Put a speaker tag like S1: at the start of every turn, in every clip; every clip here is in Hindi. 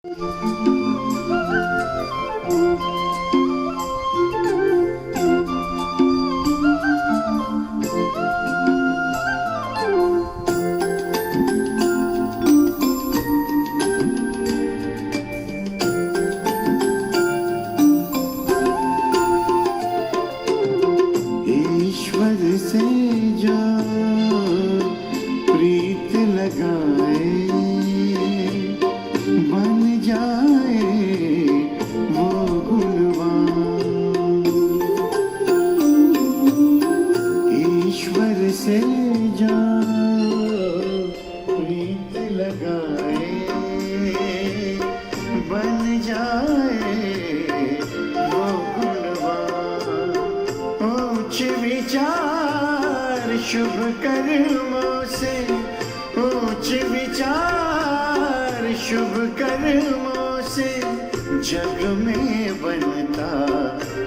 S1: ईश्वर से जो प्रीत लगाए बन जाए वो गुणवान। ईश्वर से जो प्रीत लगाए बन जाए वो गुणवान। उच्च विचार शुभ कर्मों से, उच्च विचार शुभ कर्मों से जग में बनता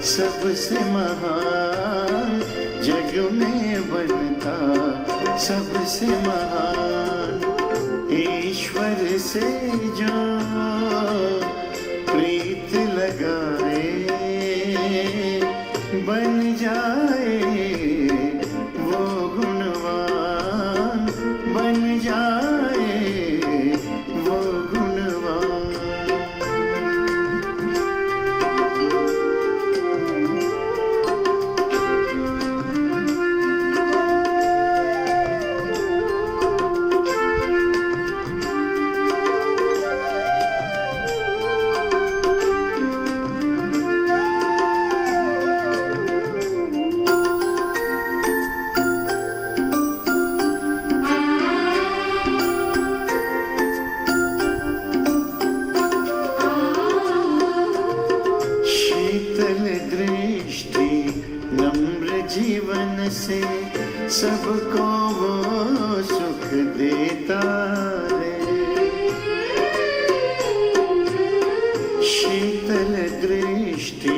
S1: सबसे महान, जग में बनता सबसे महान। ईश्वर से जो प्रीत लगाए बन जाए वो गुणवान, बन जाए वो गुणवान। शीतल दृष्टि नम्र जीवन से सबको वो सुख देता है। शीतल दृष्टि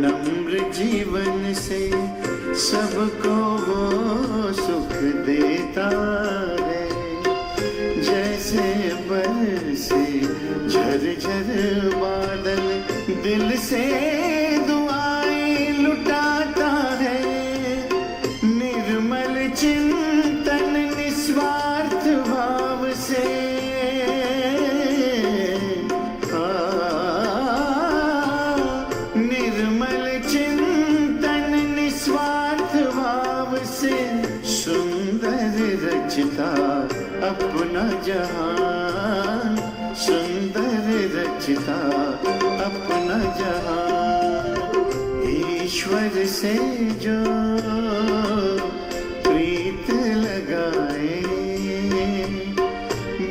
S1: नम्र जीवन से सबको वो सुख देता है। जैसे बरसे झरझर बादल दिल से दुआएं लुटाता है। निर्मल चिंतन निस्वार्थ भाव से निर्मल चिंतन निस्वार्थ भाव से सुंदर रचता अपना जहान, सुंदर रचता अपना जहान। ईश्वर से जो प्रीत लगाए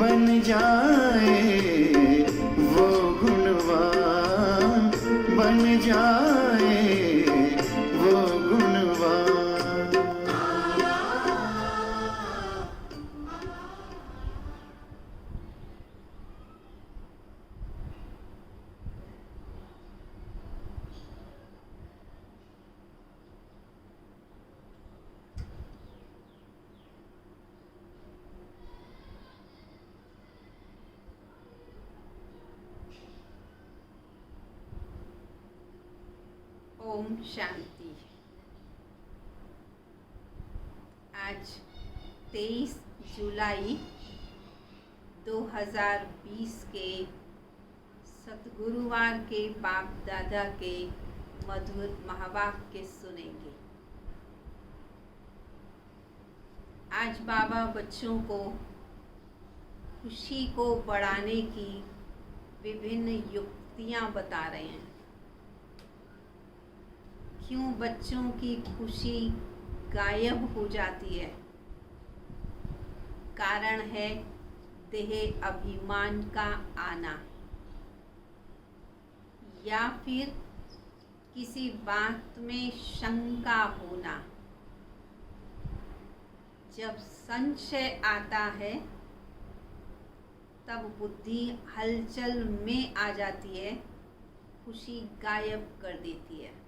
S1: बन जाए वो गुणवान, बन जाए वो गुणवान।
S2: ओम शांति। आज 23 जुलाई 2020 के सतगुरुवार के बाप दादा के मधुर महावाक्य सुनेंगे। आज बाबा बच्चों को खुशी को बढ़ाने की विभिन्न युक्तियां बता रहे हैं। क्यों बच्चों की खुशी गायब हो जाती है? कारण है देह अभिमान का आना, या फिर किसी बात में शंका होना। जब संशय आता है तब बुद्धि हलचल में आ जाती है, खुशी गायब कर देती है।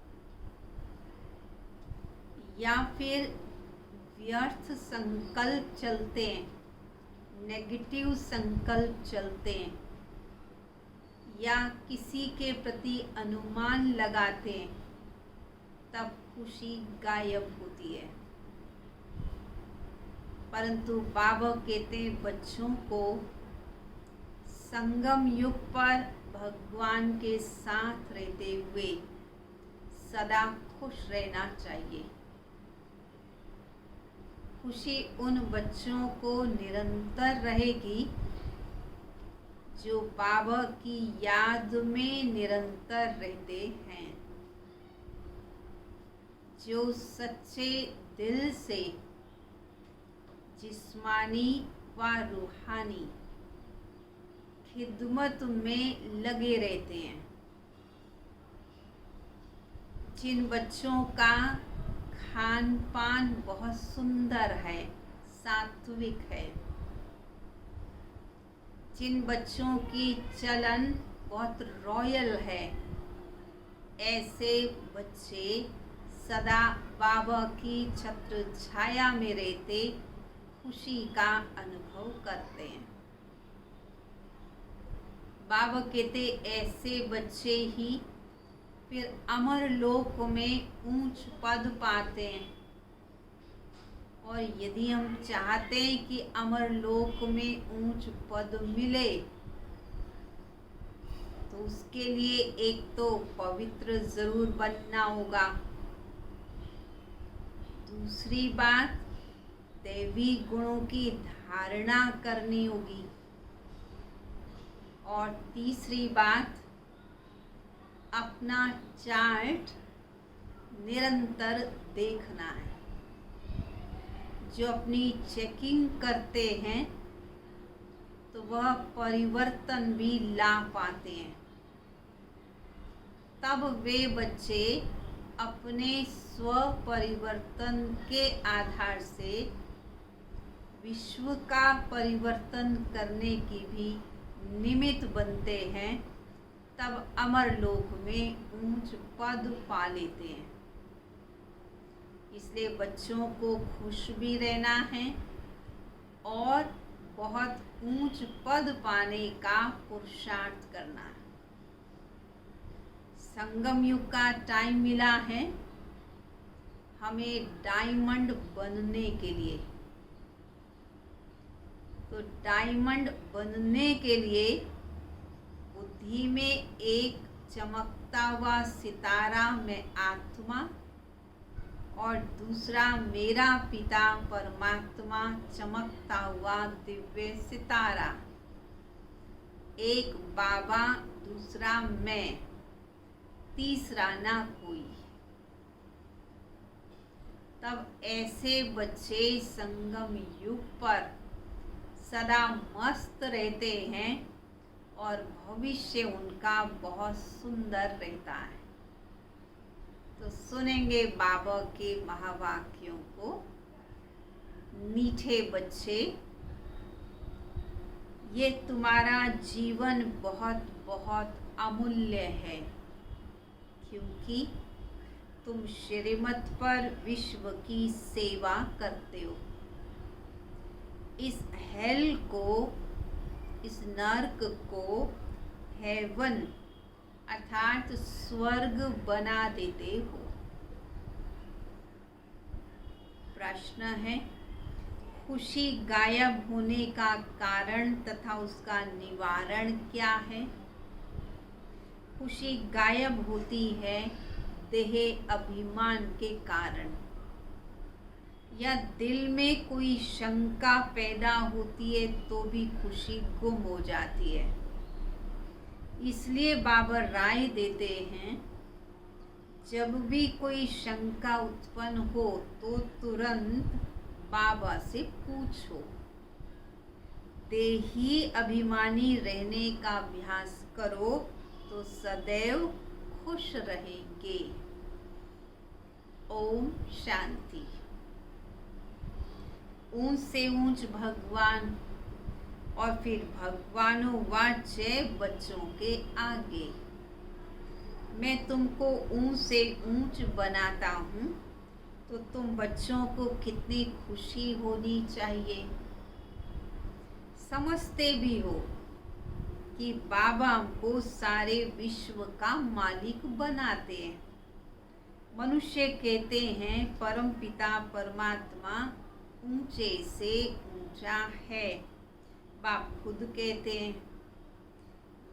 S2: या फिर व्यर्थ संकल्प चलते हैं, नेगेटिव संकल्प चलते हैं, या किसी के प्रति अनुमान लगाते हैं, तब खुशी गायब होती है। परंतु बाबा कहते हैं बच्चों को संगम युग पर भगवान के साथ रहते हुए सदा खुश रहना चाहिए। खुशी उन बच्चों को निरंतर रहेगी जो बाबा की याद में निरंतर रहते हैं, जो सच्चे दिल से जिस्मानी व रूहानी खिदमत में लगे रहते हैं, जिन बच्चों का खान पान बहुत सुंदर है, सात्विक है, जिन बच्चों की चलन बहुत रॉयल है, ऐसे बच्चे सदा बाबा की छत्र छाया में रहते खुशी का अनुभव करते हैं। बाबा कहते ऐसे बच्चे ही फिर अमर लोक में ऊंच पद पाते हैं। और यदि हम चाहते हैं कि अमर लोक में ऊंच पद मिले, तो उसके लिए एक तो पवित्र जरूर बनना होगा, दूसरी बात दैवी गुणों की धारणा करनी होगी, और तीसरी बात अपना चार्ट निरंतर देखना है। जो अपनी चेकिंग करते हैं तो वह परिवर्तन भी ला पाते हैं। तब वे बच्चे अपने स्व परिवर्तन के आधार से विश्व का परिवर्तन करने की भी निमित्त बनते हैं, तब अमर लोक में ऊंच पद पा लेते हैं। इसलिए बच्चों को खुश भी रहना है और बहुत ऊंच पद पाने का पुरुषार्थ करना है। संगम युग का टाइम मिला है हमें डायमंड बनने के लिए। तो डायमंड बनने के लिए बुद्धि में एक चमकता हुआ सितारा में आत्मा और दूसरा मेरा पिता परमात्मा चमकता हुआ दिव्य सितारा, एक बाबा दूसरा मैं, तीसरा ना कोई। तब ऐसे बच्चे संगम युग पर सदा मस्त रहते हैं और भविष्य उनका बहुत सुंदर रहता है। तो सुनेंगे बाबा के महावाक्यों को। मीठे बच्चे, ये तुम्हारा जीवन बहुत बहुत अमूल्य है, क्योंकि तुम श्रीमत पर विश्व की सेवा करते हो। इस हेल को, इस नर्क को हेवन अर्थात स्वर्ग बना देते हो। प्रश्न है, खुशी गायब होने का कारण तथा उसका निवारण क्या है? खुशी गायब होती है देह अभिमान के कारण, या दिल में कोई शंका पैदा होती है तो भी खुशी गुम हो जाती है। इसलिए बाबा राय देते हैं, जब भी कोई शंका उत्पन्न हो तो तुरंत बाबा से पूछो। देही अभिमानी रहने का अभ्यास करो तो सदैव खुश रहेंगे। ओम शांति। ऊंच से ऊंच भगवान और फिर भगवानों वाच्य बच्चों के आगे। मैं तुमको ऊंच से ऊंच बनाता हूँ, तो तुम बच्चों को कितनी खुशी होनी चाहिए। समझते भी हो कि बाबा हमको सारे विश्व का मालिक बनाते हैं। मनुष्य कहते हैं परमपिता परमात्मा ऊंचे से ऊंचा है। बाप खुद कहते हैं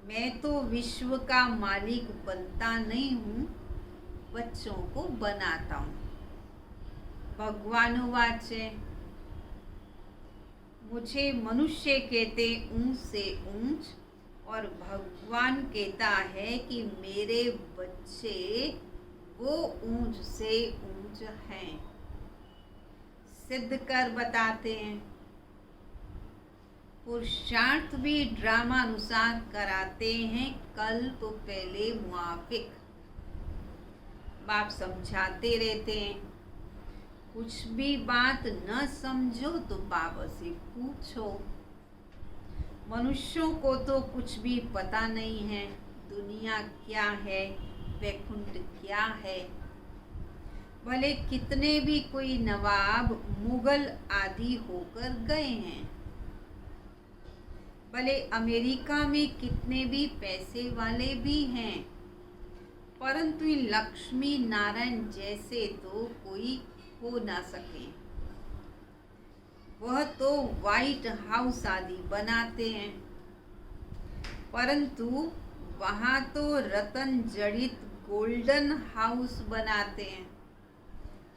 S2: मैं तो विश्व का मालिक बनता नहीं हूँ, बच्चों को बनाता हूँ। भगवान वाचे मुझे मनुष्य कहते ऊंच से ऊंच, और भगवान कहता है कि मेरे बच्चे वो ऊंच से ऊंच हैं। सिद्ध कर बताते हैं। पुरुषार्थ भी ड्रामा अनुसार कराते हैं, कल तो पहले मुआफिक। बाप समझाते रहते हैं, कुछ भी बात न समझो तो बाबा से पूछो। मनुष्यों को तो कुछ भी पता नहीं है, दुनिया क्या है, वैकुंठ क्या है। भले कितने भी कोई नवाब मुगल आदि होकर गए हैं, भले अमेरिका में कितने भी पैसे वाले भी हैं, परंतु लक्ष्मी नारायण जैसे तो कोई हो ना सके। वह तो व्हाइट हाउस आदि बनाते हैं, परंतु वहाँ तो रतन जड़ित गोल्डन हाउस बनाते हैं।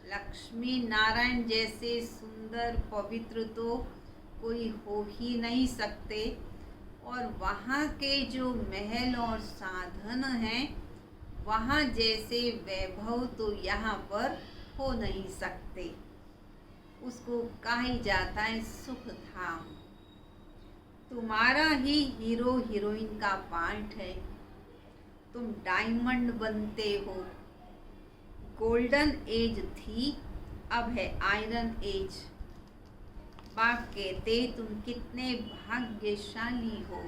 S2: लक्ष्मी नारायण जैसे सुंदर पवित्र तो कोई हो ही नहीं सकते, और वहाँ के जो महल और साधन हैं, वहाँ जैसे वैभव तो यहाँ पर हो नहीं सकते। उसको कहा जाता है सुख धाम। तुम्हारा ही हीरो हीरोइन का पार्ट है, तुम डायमंड बनते हो। गोल्डन एज थी, अब है आयरन एज। बाप कहते तुम कितने भाग्यशाली हो।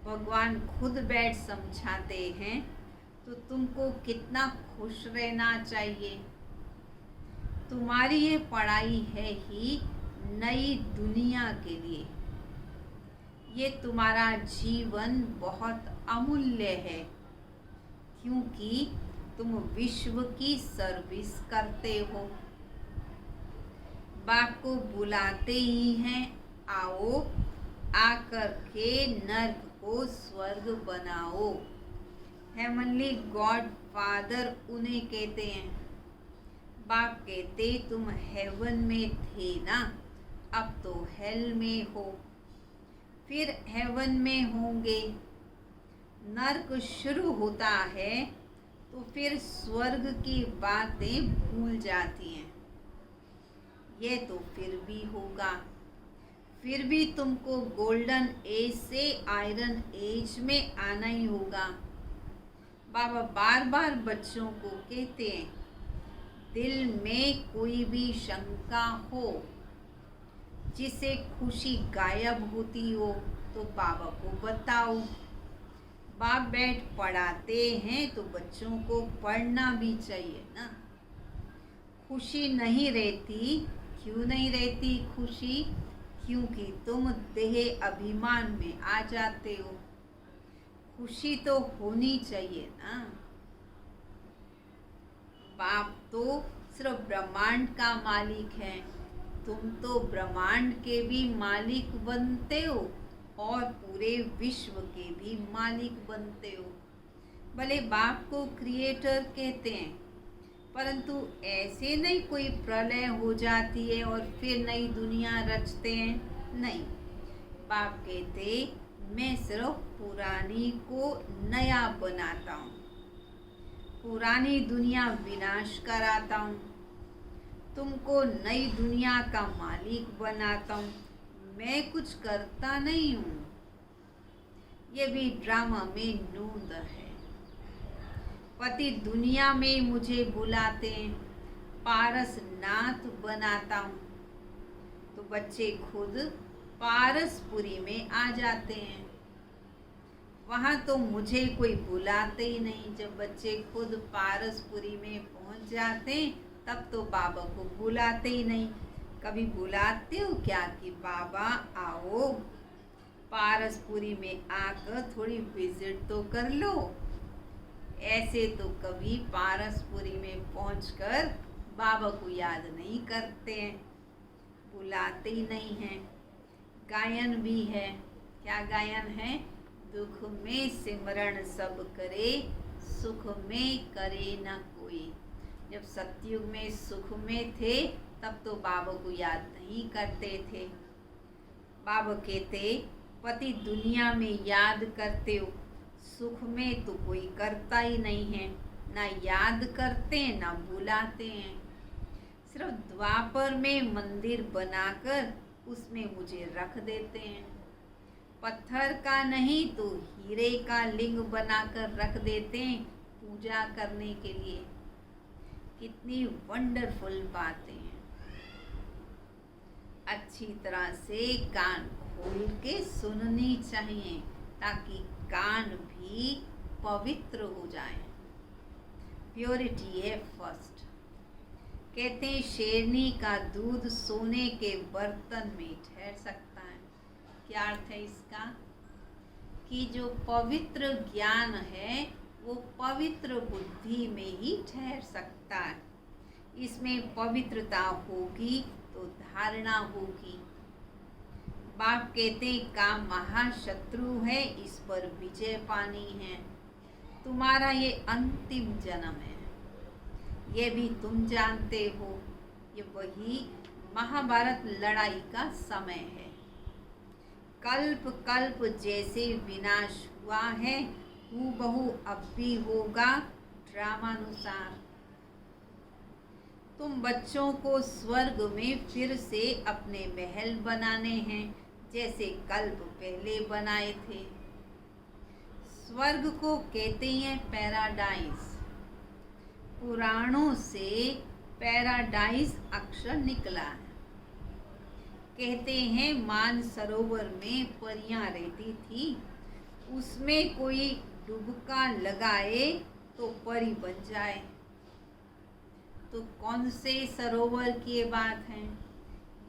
S2: भगवान खुद बैठ समझाते हैं तो तुमको कितना खुश रहना चाहिए। तुम्हारी ये पढ़ाई है ही नई दुनिया के लिए। ये तुम्हारा जीवन बहुत अमूल्य है, क्योंकि तुम विश्व की सर्विस करते हो। बाप को बुलाते ही हैं, आओ आकर के नर्क को स्वर्ग बनाओ। हेवनली गॉड फादर उन्हें कहते हैं। बाप कहते तुम हेवन में थे ना, अब तो हेल में हो, फिर हेवन में होंगे। नर्क शुरू होता है तो फिर स्वर्ग की बातें भूल जाती हैं। ये तो फिर भी होगा, फिर भी तुमको गोल्डन एज से आयरन एज में आना ही होगा। बाबा बार बार बच्चों को कहते हैं, दिल में कोई भी शंका हो, जिसे खुशी गायब होती हो, तो बाबा को बताओ। बाप बैठ पढ़ाते हैं तो बच्चों को पढ़ना भी चाहिए ना। खुशी नहीं रहती, क्यों नहीं रहती खुशी? क्योंकि तुम देह अभिमान में आ जाते हो। खुशी तो होनी चाहिए ना। बाप तो सिर्फ ब्रह्मांड का मालिक है, तुम तो ब्रह्मांड के भी मालिक बनते हो और पूरे विश्व के भी मालिक बनते हो। भले बाप को क्रिएटर कहते हैं, परंतु ऐसे नहीं कोई प्रलय हो जाती है और फिर नई दुनिया रचते हैं, नहीं। बाप कहते मैं सिर्फ पुरानी को नया बनाता हूँ, पुरानी दुनिया विनाश कराता हूँ, तुमको नई दुनिया का मालिक बनाता हूँ। मैं कुछ करता नहीं हूँ। ये भी ड्रामा में नूंद है। पति दुनिया में मुझे बुलाते हैं, पारसनाथ बनाता हूँ, तो बच्चे खुद पारसपुरी में आ जाते हैं। वहाँ तो मुझे कोई बुलाते ही नहीं। जब बच्चे खुद पारसपुरी में पहुँच जाते हैं, तब तो बाबा को बुलाते ही नहीं। कभी बुलाते हो क्या कि बाबा आओ? पारसपुरी में आकर थोड़ी विजिट तो कर लो। ऐसे तो कभी पारसपुरी में पहुंचकर बाबा को याद नहीं करते हैं, बुलाते ही नहीं हैं। गायन भी है, क्या गायन है? दुख में सिमरण सब करे, सुख में करे न कोई। जब सतयुग में सुख में थे तब तो बाबा को याद नहीं करते थे। बाबा कहते पति दुनिया में याद करते हो, सुख में तो कोई करता ही नहीं है, ना याद करते ना बुलाते हैं। सिर्फ द्वापर में मंदिर बनाकर उसमें मुझे रख देते हैं। पत्थर का नहीं तो हीरे का लिंग बनाकर रख देते हैं पूजा करने के लिए। कितनी वंडरफुल बातें हैं। अच्छी तरह से कान खोल के सुननी चाहिए ताकि कान भी पवित्र हो जाए। प्योरिटी है फर्स्ट। कहते हैं शेरनी का दूध सोने के बर्तन में ठहर सकता है। क्या अर्थ है इसका? कि जो पवित्र ज्ञान है वो पवित्र बुद्धि में ही ठहर सकता है। इसमें पवित्रता होगी तो धारणा होगी। बाप कहते काम महाशत्रु है, इस पर विजय पानी है। तुम्हारा ये अंतिम जन्म है, ये भी तुम जानते हो। ये वही महाभारत लड़ाई का समय है। कल्प कल्प जैसे विनाश हुआ है हूबहू अब भी होगा ड्रामानुसार। तुम बच्चों को स्वर्ग में फिर से अपने महल बनाने हैं जैसे कल्प पहले बनाए थे। स्वर्ग को कहते हैं पैराडाइज। पुराणों से पैराडाइज अक्षर निकला है। कहते हैं मानसरोवर में परियां रहती थी, उसमें कोई डुबका लगाए तो परी बन जाए। तो कौन से सरोवर की बात है?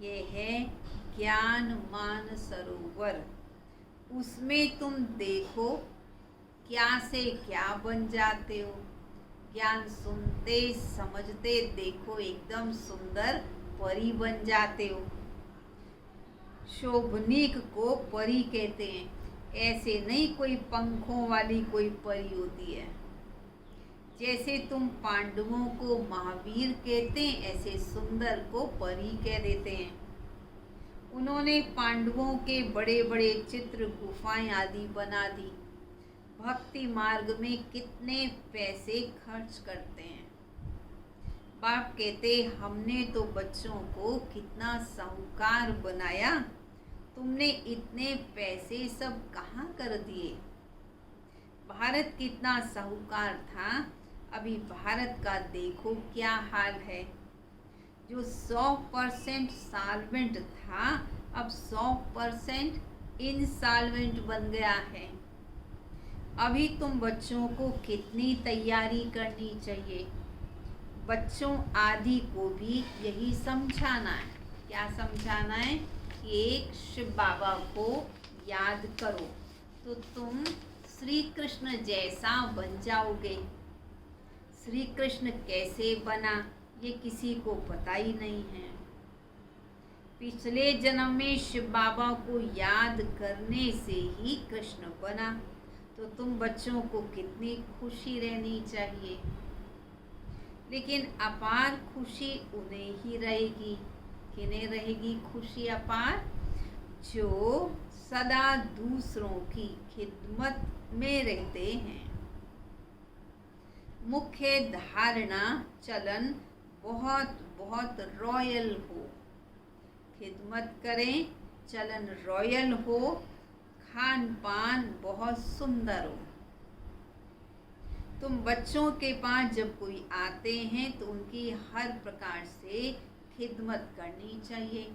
S2: ये है ज्ञान मान सरोवर। उसमें तुम देखो क्या से क्या बन जाते हो। ज्ञान सुनते समझते देखो एकदम सुंदर परी बन जाते हो। शोभनीक को परी कहते हैं। ऐसे नहीं कोई पंखों वाली कोई परी होती है। जैसे तुम पांडवों को महावीर कहते हैं, ऐसे सुंदर को परी कह देते हैं। उन्होंने पांडवों के बड़े बड़े चित्र गुफाएं आदि बना दी। भक्ति मार्ग में कितने पैसे खर्च करते हैं। बाप कहते हमने तो बच्चों को कितना साहूकार बनाया, तुमने इतने पैसे सब कहाँ कर दिए। भारत कितना साहूकार था, अभी भारत का देखो क्या हाल है। जो 100% सॉल्वेंट था अब 100% इनसॉल्वेंट बन गया है। अभी तुम बच्चों को कितनी तैयारी करनी चाहिए। बच्चों आदि को भी यही समझाना है। क्या समझाना है? कि एक शिव बाबा को याद करो तो तुम श्री कृष्ण जैसा बन जाओगे। श्री कृष्ण कैसे बना ये किसी को पता ही नहीं है। पिछले जन्म में शिव बाबा को याद करने से ही कृष्ण बना। तो तुम बच्चों को कितनी खुशी रहनी चाहिए। लेकिन अपार खुशी उन्हें ही रहेगी। किन्हें रहेगी खुशी अपार? जो सदा दूसरों की खिदमत में रहते हैं। मुख्य धारणा चलन बहुत बहुत रॉयल हो। खिदमत करें, चलन रॉयल हो, खान पान बहुत सुंदर हो। तुम बच्चों के पास जब कोई आते हैं तो उनकी हर प्रकार से खिदमत करनी चाहिए,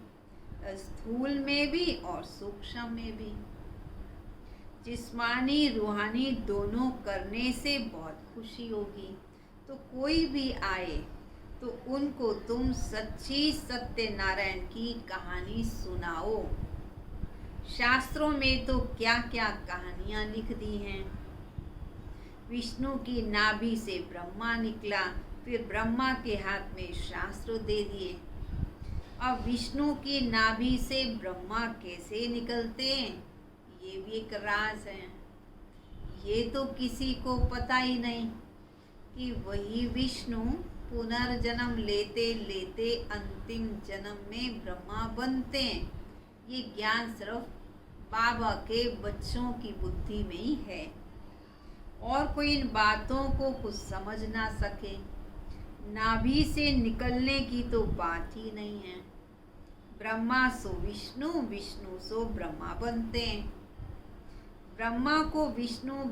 S2: स्थूल में भी और सूक्ष्म में भी। जिस्मानी रूहानी दोनों करने से बहुत खुशी होगी। तो कोई भी आए तो उनको तुम सच्ची सत्यनारायण की कहानी सुनाओ। शास्त्रों में तो क्या क्या कहानियां लिख दी हैं। विष्णु की नाभि से ब्रह्मा निकला, फिर ब्रह्मा के हाथ में शास्त्र दे दिए। अब विष्णु की नाभि से ब्रह्मा कैसे निकलते हैं, ये भी एक राज है। ये तो किसी को पता ही नहीं कि वही विष्णु पुनर्जन्म लेते लेते अंतिम जन्म में ब्रह्मा बनते हैं। ये ज्ञान सिर्फ बाबा के बच्चों की बुद्धि में ही है, और कोई इन बातों को कुछ समझ ना सके। नाभि से निकलने की तो बात ही नहीं है। ब्रह्मा सो विष्णु, विष्णु सो ब्रह्मा बनते हैं। ब्रह्मा को विष्णु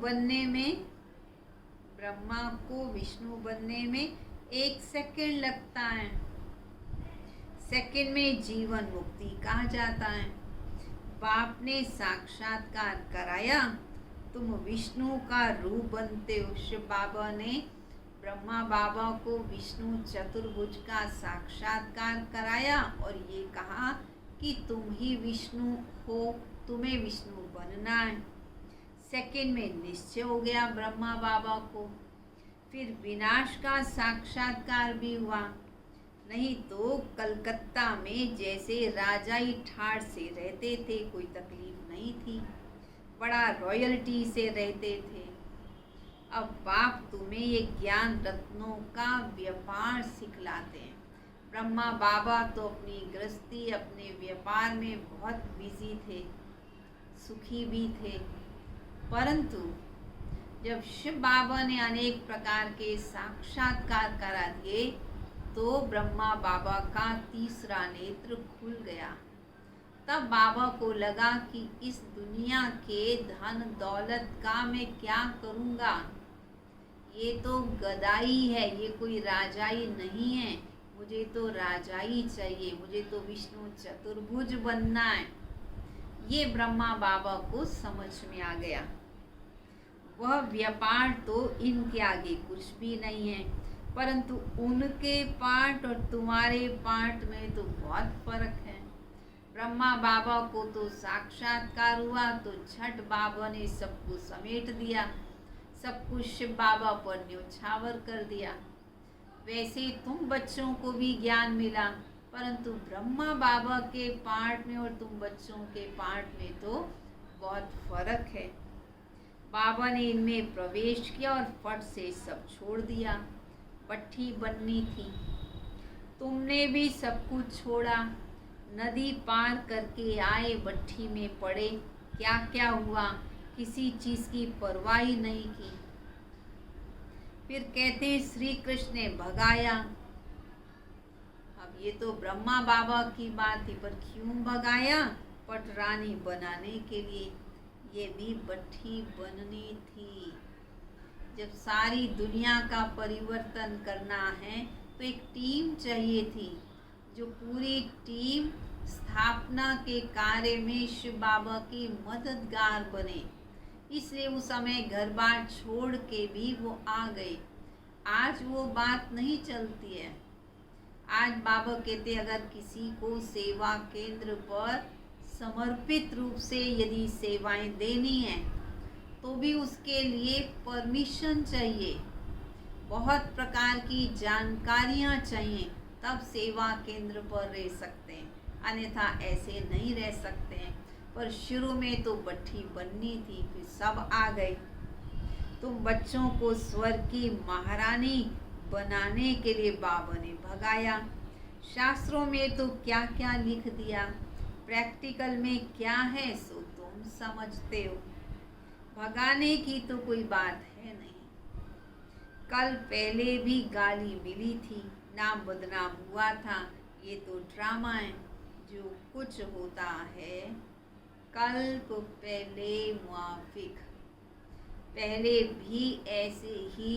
S2: बनने में 1 सेकंड लगता है। सेकंड में जीवन मुक्ति कहा जाता है। बाप ने साक्षात्कार कराया, तुम विष्णु का रूप बनते हो। शिव बाबा ने ब्रह्मा बाबा को विष्णु चतुर्भुज का साक्षात्कार कराया और ये कहा कि तुम ही विष्णु हो, तुम्हें विष्णु बनना है। सेकंड में निश्चय हो गया ब्रह्मा बाबा को। फिर विनाश का साक्षात्कार भी हुआ। नहीं तो कलकत्ता में जैसे राजाई ठाड़ से रहते थे, कोई तकलीफ नहीं थी, बड़ा रॉयल्टी से रहते थे। अब बाप तुम्हें ये ज्ञान रत्नों का व्यापार सिखलाते हैं। ब्रह्मा बाबा तो अपनी गृहस्थी, अपने व्यापार में बहुत बिजी थे, सुखी भी थे, परंतु जब शिव बाबा ने अनेक प्रकार के साक्षात्कार करा दिए तो ब्रह्मा बाबा का तीसरा नेत्र खुल गया। तब बाबा को लगा कि इस दुनिया के धन दौलत का मैं क्या करूँगा, ये तो गदाई है, ये कोई राजाई नहीं है, मुझे तो राजाई चाहिए, मुझे तो विष्णु चतुर्भुज बनना है। ये ब्रह्मा बाबा को समझ में आ गया। वह व्यापार तो इनके आगे कुछ भी नहीं है, परंतु उनके पार्ट और तुम्हारे पार्ट में तो बहुत फर्क है। ब्रह्मा बाबा को तो साक्षात्कार हुआ तो झट बाबा ने सबको समेट दिया, सब कुछ शिव बाबा पर न्योछावर कर दिया। वैसे तुम बच्चों को भी ज्ञान मिला, परंतु ब्रह्मा बाबा के पार्ट में और तुम बच्चों के पार्ट में तो बहुत फर्क है। बाबा ने इनमें प्रवेश किया और फट से सब छोड़ दिया। पट्टी बननी थी, तुमने भी सब कुछ छोड़ा, नदी पार करके आए, भट्टी में पड़े, क्या क्या हुआ, किसी चीज़ की परवाह ही नहीं की। फिर कहते श्री कृष्ण ने भगाया। अब ये तो ब्रह्मा बाबा की बात थी, पर क्यों भगाया? पटरानी बनाने के लिए। ये भी भट्टी बननी थी। जब सारी दुनिया का परिवर्तन करना है तो एक टीम चाहिए थी, जो पूरी टीम स्थापना के कार्य में शिव बाबा की मददगार बने। इसलिए उस समय घर बार छोड़ के भी वो आ गए। आज वो बात नहीं चलती है। आज बाबा कहते अगर किसी को सेवा केंद्र पर समर्पित रूप से यदि सेवाएं देनी है तो भी उसके लिए परमिशन चाहिए, बहुत प्रकार की जानकारियां चाहिए, तब सेवा केंद्र पर रह सकते हैं, अन्यथा ऐसे नहीं रह सकते हैं। पर शुरू में तो भट्टी बननी थी, फिर सब आ गए। तुम बच्चों को स्वर्ग की महारानी बनाने के लिए बाबा ने भगाया। शास्त्रों में तो क्या क्या लिख दिया, प्रैक्टिकल में क्या है सो तुम समझते हो। भगाने की तो कोई बात है नहीं। कल पहले भी गाली मिली थी, नाम बदनाम हुआ था। ये तो ड्रामा है, जो कुछ होता है कल को पहले मुआफिक। पहले भी ऐसे ही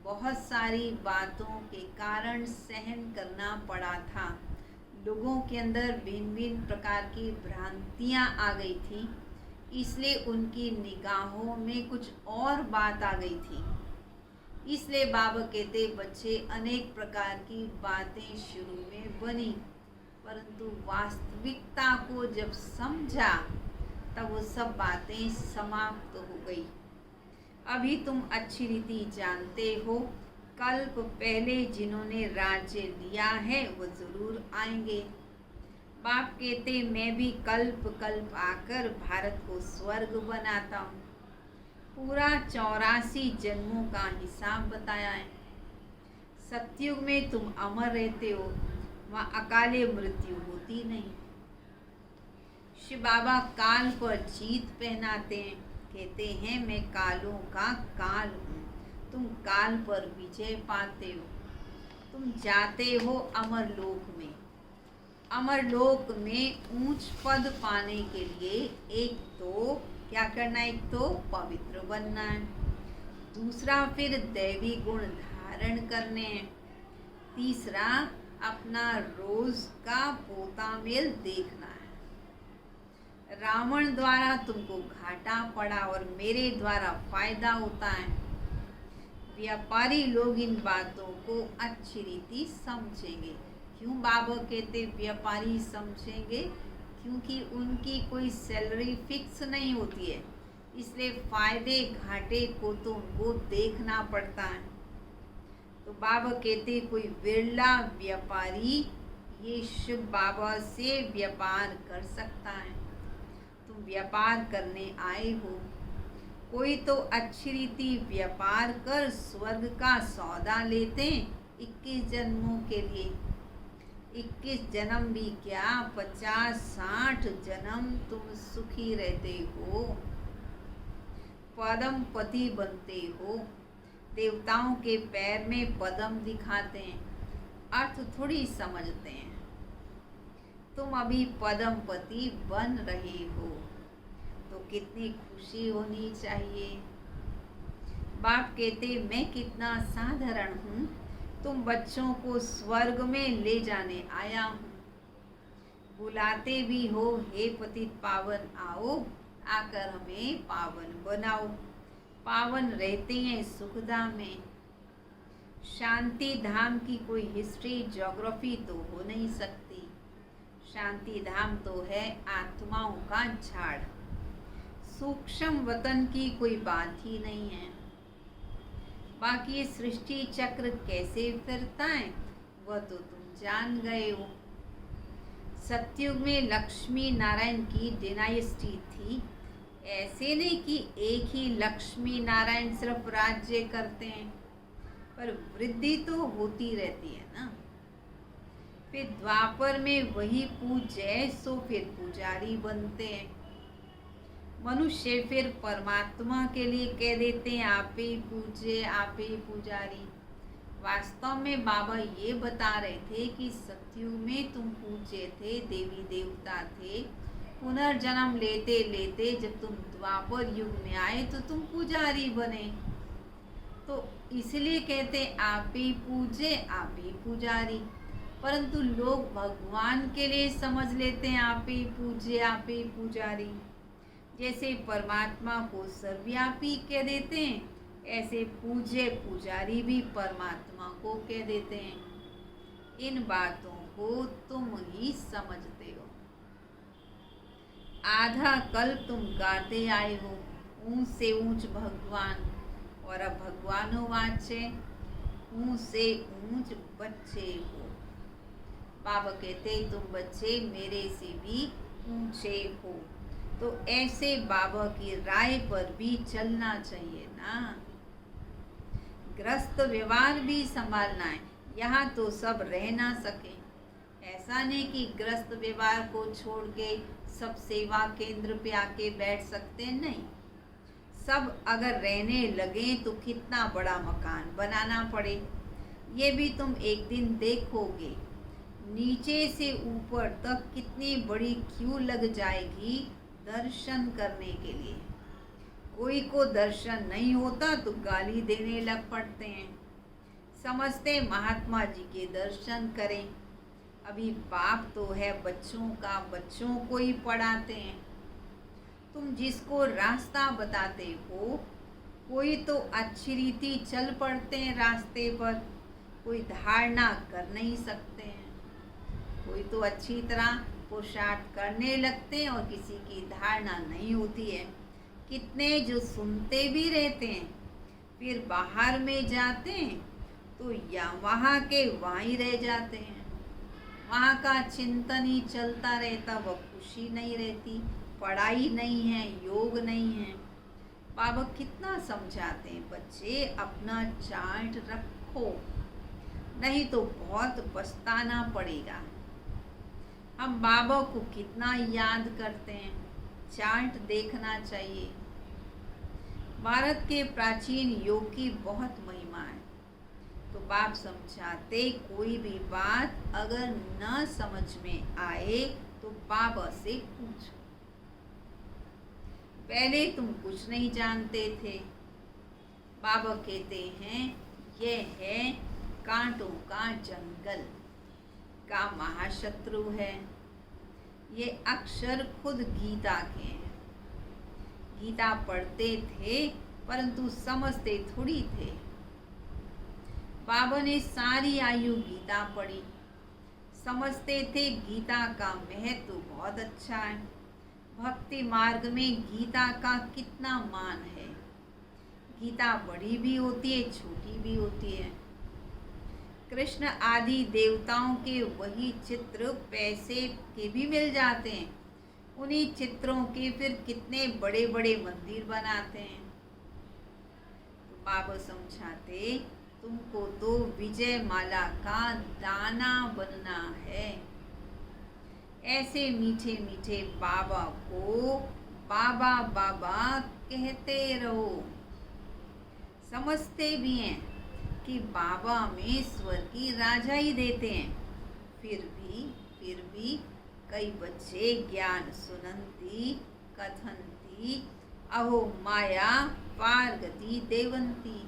S2: बहुत सारी बातों के कारण सहन करना पड़ा था। लोगों के अंदर भिन्न भिन्न प्रकार की भ्रांतियाँ आ गई थी, इसलिए उनकी निगाहों में कुछ और बात आ गई थी। इसलिए बाबा कहते बच्चे अनेक प्रकार की बातें शुरू में बनी, परंतु वास्तविकता को जब समझा तब वो सब बातें समाप्त हो गई। अभी तुम अच्छी रीति जानते हो, कल्प पहले जिन्होंने राज्य लिया है वो जरूर आएंगे। बाप कहते मैं भी कल्प कल्प आकर भारत को स्वर्ग बनाता हूँ। पूरा 84 जन्मों का हिसाब बताया है। सतयुग में तुम अमर रहते हो, वहाँ अकाले मृत्यु होती नहीं। शिव बाबा काल पर जीत पहनाते हैं, कहते हैं मैं कालों का काल हूँ। तुम काल पर विजय पाते हो। तुम जाते हो अमरलोक में। अमरलोक में ऊंच पद पाने के लिए एक तो क्या करना है, एक तो पवित्र बनना है, दूसरा फिर दैवी गुण धारण करने हैं, तीसरा अपना रोज का पोता मेल देखना है। रावण द्वारा तुमको घाटा पड़ा और मेरे द्वारा फायदा होता है। व्यापारी लोग इन बातों को अच्छी रीति समझेंगे। क्यों बाबा कहते व्यापारी समझेंगे? क्योंकि उनकी कोई सैलरी फिक्स नहीं होती है, इसलिए फायदे घाटे को तो उनको देखना पड़ता है। तो बाबा कहते कोई बिरला व्यापारी ये शिव बाबा से व्यापार कर सकता है। तुम व्यापार करने आए हो। कोई तो अच्छी रीति व्यापार कर स्वर्ग का सौदा लेते 21 जन्मों के लिए। 21 जन्म भी क्या, 50-60 जन्म तुम सुखी रहते हो, पदम पति बनते हो। देवताओं के पैर में पदम दिखाते हैं, अर्थ थोड़ी समझते हैं। तुम अभी पदम पति बन रहे हो तो कितनी खुशी होनी चाहिए। बाप कहते मैं कितना साधारण हूँ, तुम बच्चों को स्वर्ग में ले जाने आया हूँ। बुलाते भी हो, हे पतित पावन आओ, आकर हमें पावन बनाओ। पावन रहते हैं सुखधाम में। शांति धाम की कोई हिस्ट्री ज्योग्राफी तो हो नहीं सकती। शांति धाम तो है आत्माओं का झाड़। सूक्ष्म वतन की कोई बात ही नहीं है। बाकी सृष्टि चक्र कैसे फिरता है वह तो तुम जान गए हो। सतयुग में लक्ष्मी नारायण की डिनाइस्टी थी। ऐसे नहीं कि एक ही लक्ष्मी नारायण सिर्फ राज्य करते हैं, पर वृद्धि तो होती रहती है ना। फिर द्वापर में वही पूज्य सो फिर पुजारी बनते हैं। मनुष्य फिर परमात्मा के लिए कह देते हैं आप ही पूज्य, आप ही पुजारी। वास्तव में बाबा ये बता रहे थे कि सतयुग में तुम पूज्य थे, देवी देवता थे। पुनर्जन्म लेते लेते जब तुम द्वापर युग में आए तो तुम पुजारी बने। तो इसलिए कहते आप ही पूज्य, आप ही पुजारी। परंतु लोग भगवान के लिए समझ लेते हैं आप ही पूज्य, आप ही पुजारी। जैसे परमात्मा को सर्वव्यापी कह देते हैं, ऐसे पूज्य पुजारी भी परमात्मा को कह देते हैं। इन बातों को तुम ही समझते हो। आधा कल्प तुम गाते आए हो ऊंच से ऊंच भगवान, और अब भगवानों वाचे ऊंच से ऊंच बच्चे हो। बाबा कहते तुम बच्चे मेरे से भी ऊंचे हो। तो ऐसे बाबा की राय पर भी चलना चाहिए ना। ग्रस्त व्यवहार भी संभालना है। यहाँ तो सब रह ना सके। ऐसा नहीं कि ग्रस्त व्यवहार को छोड़ के सब सेवा केंद्र पे आके बैठ सकते, नहीं। सब अगर रहने लगे तो कितना बड़ा मकान बनाना पड़े, ये भी तुम एक दिन देखोगे। नीचे से ऊपर तक कितनी बड़ी क्यू लग जाएगी दर्शन करने के लिए। कोई को दर्शन नहीं होता तो गाली देने लग पड़ते हैं। समझते महात्मा जी के दर्शन करें। अभी बाप तो है बच्चों का, बच्चों को ही पढ़ाते हैं। तुम जिसको रास्ता बताते हो, कोई तो अच्छी रीति चल पड़ते हैं रास्ते पर, कोई धारणा कर नहीं सकते हैं। कोई तो अच्छी तरह पुरुषार्थ करने लगते हैं और किसी की धारणा नहीं होती है। कितने जो सुनते भी रहते हैं, फिर बाहर में जाते हैं तो या वहाँ के वहाँ ही रह जाते हैं, वहाँ का चिंतन ही चलता रहता, वह खुशी नहीं रहती, पढ़ाई नहीं है, योग नहीं है। बाबा कितना समझाते हैं, बच्चे अपना चार्ट रखो, नहीं तो बहुत पछताना पड़ेगा। हम बाबा को कितना याद करते हैं, चार्ट देखना चाहिए। भारत के प्राचीन योग की बहुत महिमा है। तो बाप समझाते, कोई भी बात अगर न समझ में आए तो बाबा से पूछो। पहले तुम कुछ नहीं जानते थे। बाबा कहते हैं यह है कांटों का जंगल का महाशत्रु है। ये अक्षर खुद गीता के हैं। गीता पढ़ते थे परंतु समझते थोड़ी थे। बाबा ने सारी आयु गीता पढ़ी, समझते थे गीता का महत्व बहुत अच्छा है। भक्ति मार्ग में गीता का कितना मान है। गीता बड़ी भी होती है, छोटी भी होती है। कृष्ण आदि देवताओं के वही चित्र पैसे के भी मिल जाते हैं। उन्हीं चित्रों के फिर कितने बड़े बड़े मंदिर बनाते हैं। तो बाबा समझाते, तुमको तो विजय माला का दाना बनना है। ऐसे मीठे मीठे बाबा को बाबा बाबा कहते रहो। समझते भी हैं कि बाबा में स्वर की राजा ही देते हैं। फिर भी कई बच्चे ज्ञान सुनंती कथंती अहो माया पारगति देवंती।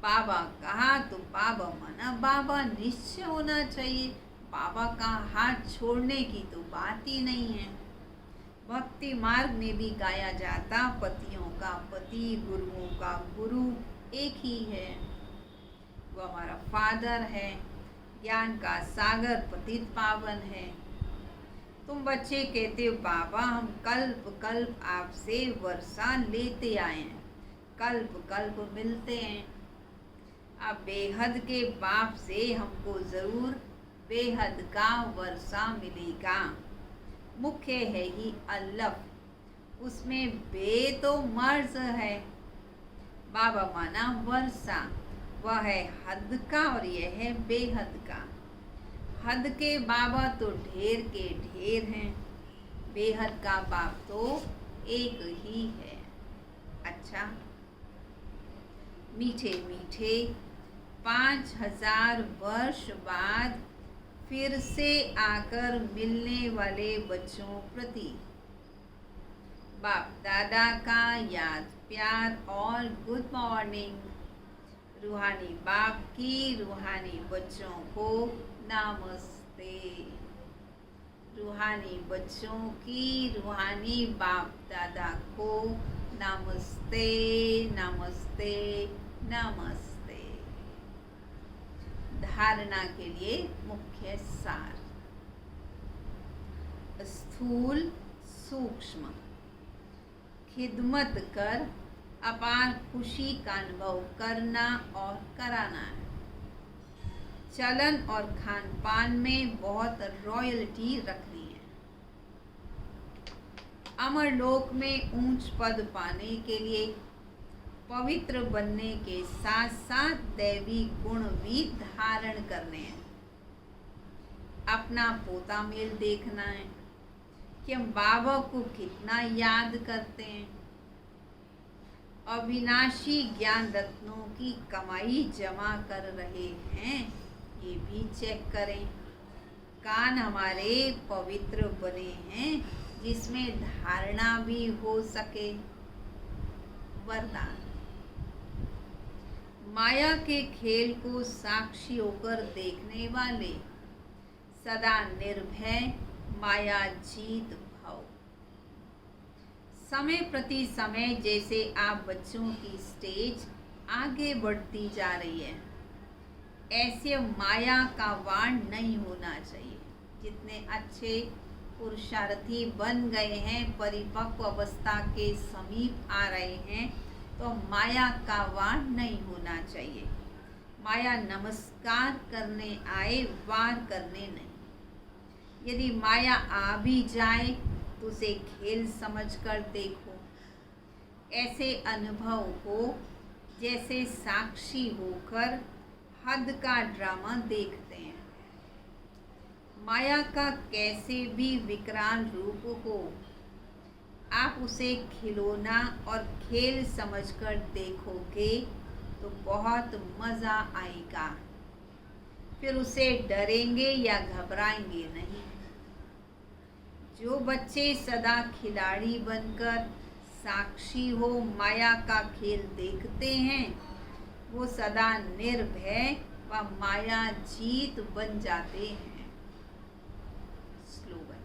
S2: बाबा कहा तो बाबा माना, बाबा निश्चय होना चाहिए। बाबा का हाथ छोड़ने की तो बात ही नहीं है। भक्ति मार्ग में भी गाया जाता, पतियों का पति गुरुओं का गुरु एक ही है। वो हमारा फादर है, ज्ञान का सागर पतित पावन है। तुम बच्चे कहते हो बाबा हम कल्प कल्प आपसे वर्षा लेते आए हैं, कल्प कल्प मिलते हैं। अब बेहद के बाप से हमको ज़रूर बेहद का वर्षा मिलेगा। मुख्य है ही अल्लफ, उसमें बे तो मर्ज है। बाबा माना वर्षा, वह है हद का और यह है बेहद का। हद के बाबा तो ढेर के ढेर हैं, बेहद का बाप तो एक ही है। अच्छा, मीठे मीठे 5000 वर्ष बाद फिर से आकर मिलने वाले बच्चों प्रति बाप दादा का याद प्यार और गुड मॉर्निंग। रूहानी बाप की रूहानी बच्चों को नमस्ते। रूहानी बच्चों की रूहानी बाप दादा को नमस्ते नमस्ते नमस्ते। धारणा के लिए मुख्य सार, स्थूल सूक्ष्म खिदमत कर अपार खुशी का अनुभव करना और कराना है। चलन और खान पान में बहुत रॉयल्टी रखनी है। अमर लोक में ऊंच पद पाने के लिए पवित्र बनने के साथ साथ दैवी गुण भी धारण करने हैं। अपना पोता मेल देखना है कि हम बाबा को कितना याद करते हैं। अविनाशी ज्ञान रत्नों की कमाई जमा कर रहे हैं, ये भी चेक करें। कान हमारे पवित्र बने हैं जिसमें धारणा भी हो सके। वरदान, माया के खेल को साक्षी होकर देखने वाले सदा निर्भय माया जीत भव। समय प्रति समय जैसे आप बच्चों की स्टेज आगे बढ़ती जा रही है, ऐसे माया का वाण नहीं होना चाहिए। जितने अच्छे पुरुषार्थी बन गए हैं, परिपक्व अवस्था के समीप आ रहे हैं, तो माया का वार नहीं होना चाहिए। माया नमस्कार करने आए, वार करने नहीं। यदि माया आ भी जाए तो उसे खेल समझकर देखो। ऐसे अनुभव हो जैसे साक्षी होकर हद का ड्रामा देखते हैं। माया का कैसे भी विकराल रूप हो, आप उसे खिलौना और खेल समझकर देखोगे तो बहुत मज़ा आएगा। फिर उसे डरेंगे या घबराएंगे नहीं। जो बच्चे सदा खिलाड़ी बनकर साक्षी हो माया का खेल देखते हैं, वो सदा निर्भय व माया जीत बन जाते हैं। स्लोगन: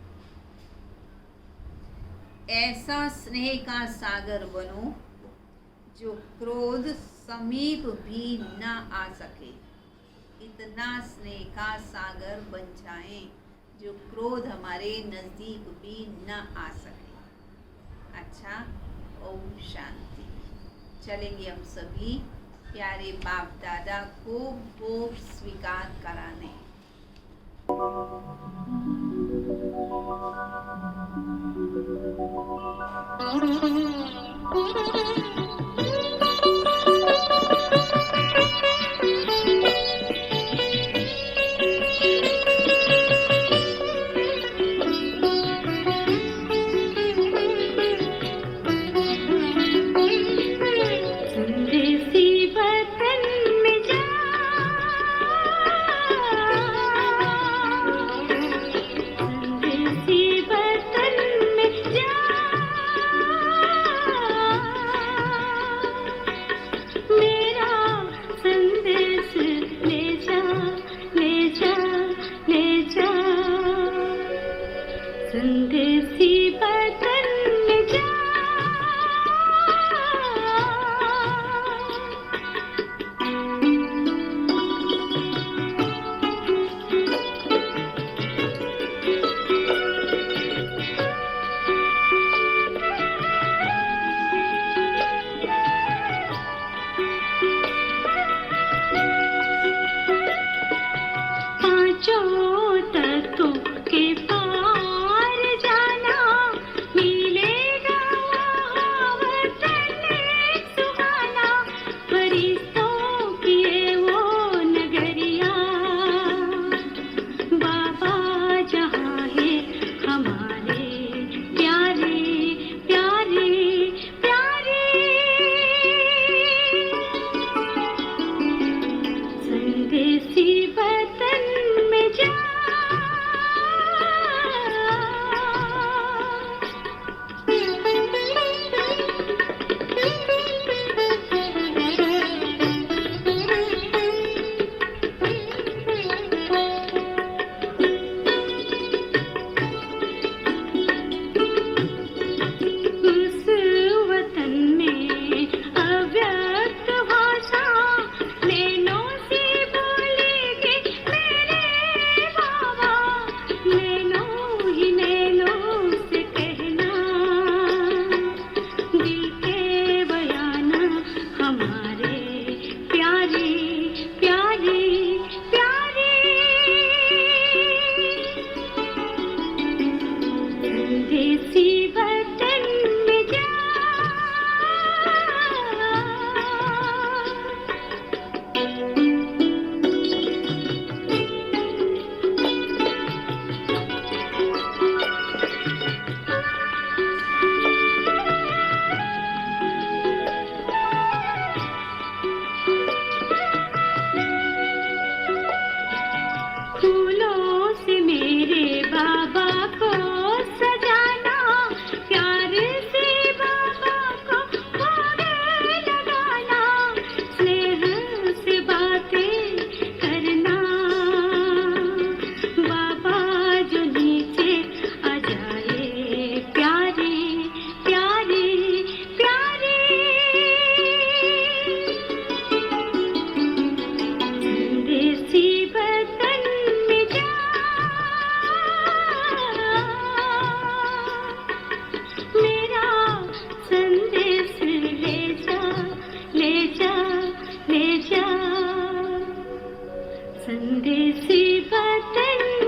S2: ऐसा स्नेह का सागर बनो जो क्रोध समीप भी न आ सके। इतना स्नेह का सागर बन जाएं जो क्रोध हमारे नज़दीक भी न आ सके। अच्छा, ओम शांति। चलेंगे हम सभी प्यारे बाप दादा को वो स्वीकार कराने।
S3: ले जा संदेशी बदन